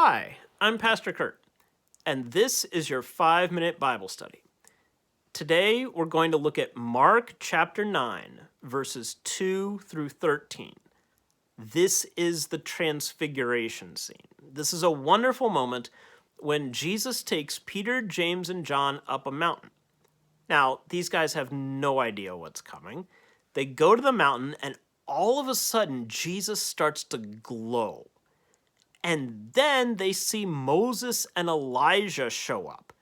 Hi, I'm Pastor Kurt, and this is your 5-minute Bible study. Today, we're going to look at Mark chapter 9, verses 2 through 13. This is the transfiguration scene. This is a wonderful moment when Jesus takes Peter, James, and John up a mountain. Now, these guys have no idea what's coming. They go to the mountain, and all of a sudden, Jesus starts to glow. And then they see Moses and Elijah show up.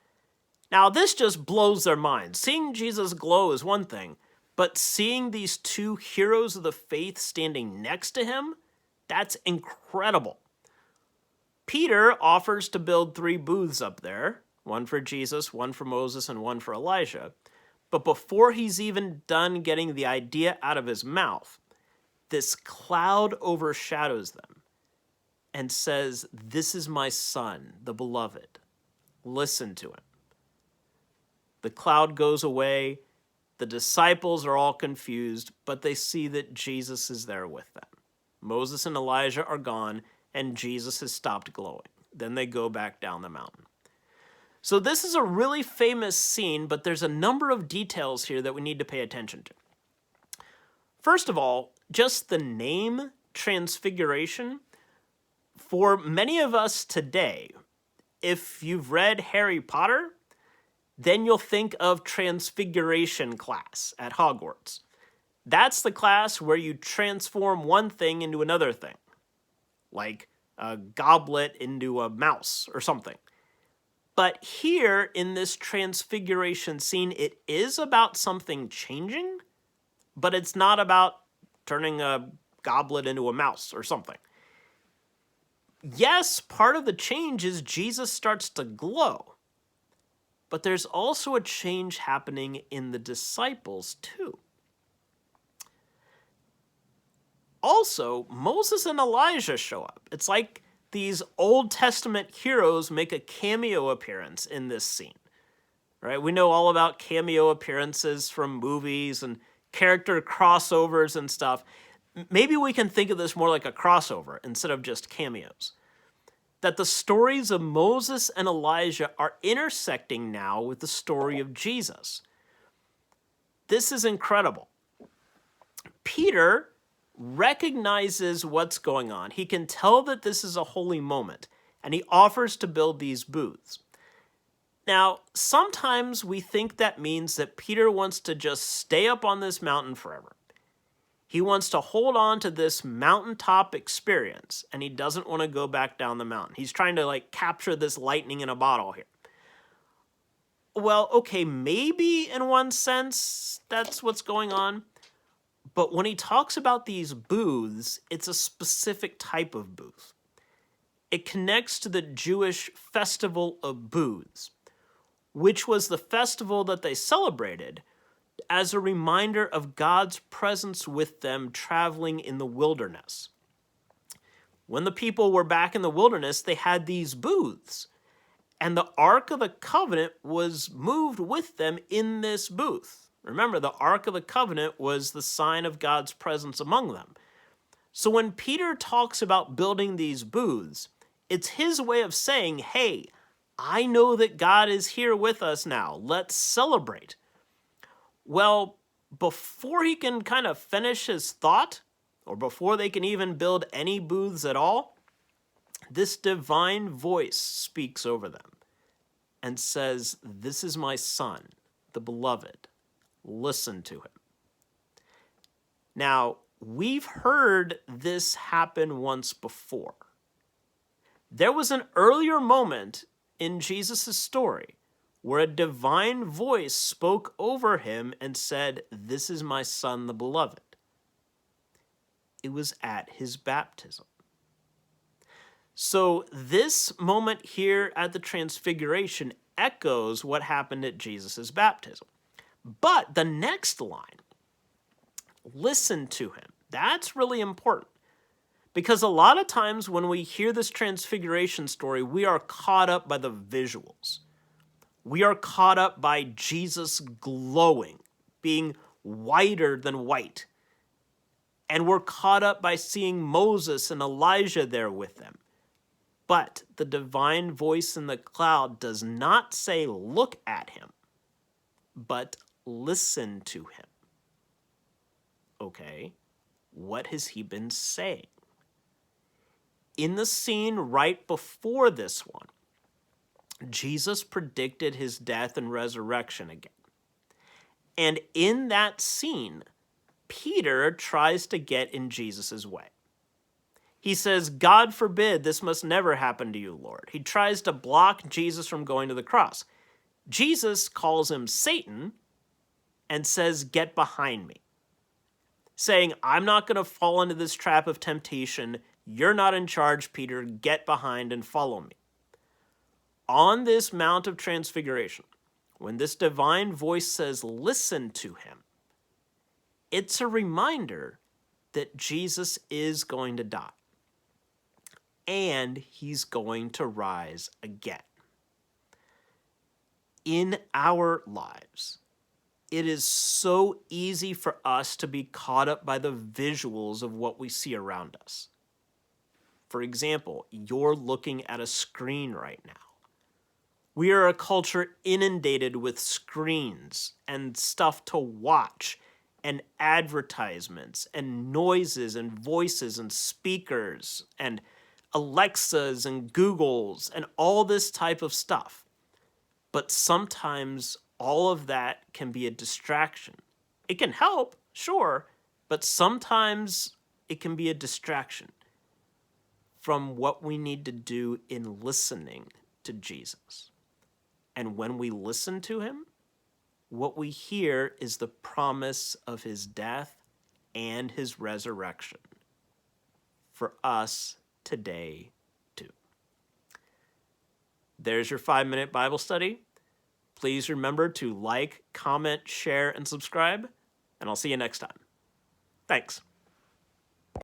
Now, this just blows their minds. Seeing Jesus glow is one thing, but seeing these two heroes of the faith standing next to him, that's incredible. Peter offers to build 3 booths up there, one for Jesus, one for Moses, and one for Elijah. But before he's even done getting the idea out of his mouth, this cloud overshadows them and says, "This is my son, the beloved. Listen to him." The cloud goes away. The disciples are all confused, but they see that Jesus is there with them. Moses and Elijah are gone, and Jesus has stopped glowing. Then they go back down the mountain. So this is a really famous scene, but there's a number of details here that we need to pay attention to. First of all, just the name Transfiguration. For many of us today, if you've read Harry Potter, then you'll think of Transfiguration class at Hogwarts. That's the class where you transform one thing into another thing, like a goblet into a mouse or something. But here in this Transfiguration scene, it is about something changing, but it's not about turning a goblet into a mouse or something. Yes, part of the change is Jesus starts to glow, but there's also a change happening in the disciples too. Also, Moses and Elijah show up. It's like these Old Testament heroes make a cameo appearance in this scene, right? We know all about cameo appearances from movies and character crossovers and stuff. Maybe we can think of this more like a crossover instead of just cameos. That the stories of Moses and Elijah are intersecting now with the story of Jesus. This is incredible. Peter recognizes what's going on. He can tell that this is a holy moment, and he offers to build these booths. Now, sometimes we think that means that Peter wants to just stay up on this mountain forever. He wants to hold on to this mountaintop experience, and he doesn't want to go back down the mountain. He's trying to capture this lightning in a bottle here. Well, okay, maybe in one sense that's what's going on. But when he talks about these booths, it's a specific type of booth. It connects to the Jewish festival of booths, which was the festival that they celebrated as a reminder of God's presence with them traveling in the wilderness. When the people were back in the wilderness, they had these booths, and the Ark of the Covenant was moved with them in this booth. Remember, the Ark of the Covenant was the sign of God's presence among them. So when Peter talks about building these booths, it's his way of saying, hey, I know that God is here with us now. Let's celebrate. Well, before he can kind of finish his thought, or before they can even build any booths at all, this divine voice speaks over them and says, "This is my son, the beloved. Listen to him." Now, we've heard this happen once before. There was an earlier moment in Jesus' story where a divine voice spoke over him and said, "This is my son, the beloved." It was at his baptism. So this moment here at the Transfiguration echoes what happened at Jesus' baptism. But the next line, listen to him, that's really important. Because a lot of times when we hear this Transfiguration story, we are caught up by the visuals. We are caught up by Jesus glowing, being whiter than white. And we're caught up by seeing Moses and Elijah there with them. But the divine voice in the cloud does not say, look at him, but listen to him. Okay, what has he been saying? In the scene right before this one, Jesus predicted his death and resurrection again. And in that scene, Peter tries to get in Jesus' way. He says, God forbid, this must never happen to you, Lord. He tries to block Jesus from going to the cross. Jesus calls him Satan and says, get behind me, saying, I'm not going to fall into this trap of temptation. You're not in charge, Peter. Get behind and follow me. On this Mount of Transfiguration, when this divine voice says, listen to him, it's a reminder that Jesus is going to die and he's going to rise again. In our lives, it is so easy for us to be caught up by the visuals of what we see around us. For example, you're looking at a screen right now. We are a culture inundated with screens and stuff to watch and advertisements and noises and voices and speakers and Alexas and Googles and all this type of stuff. But sometimes all of that can be a distraction. It can help, sure, but sometimes it can be a distraction from what we need to do in listening to Jesus. And when we listen to him, what we hear is the promise of his death and his resurrection for us today too. There's your 5-minute Bible study. Please remember to like, comment, share, and subscribe, and I'll see you next time. Thanks.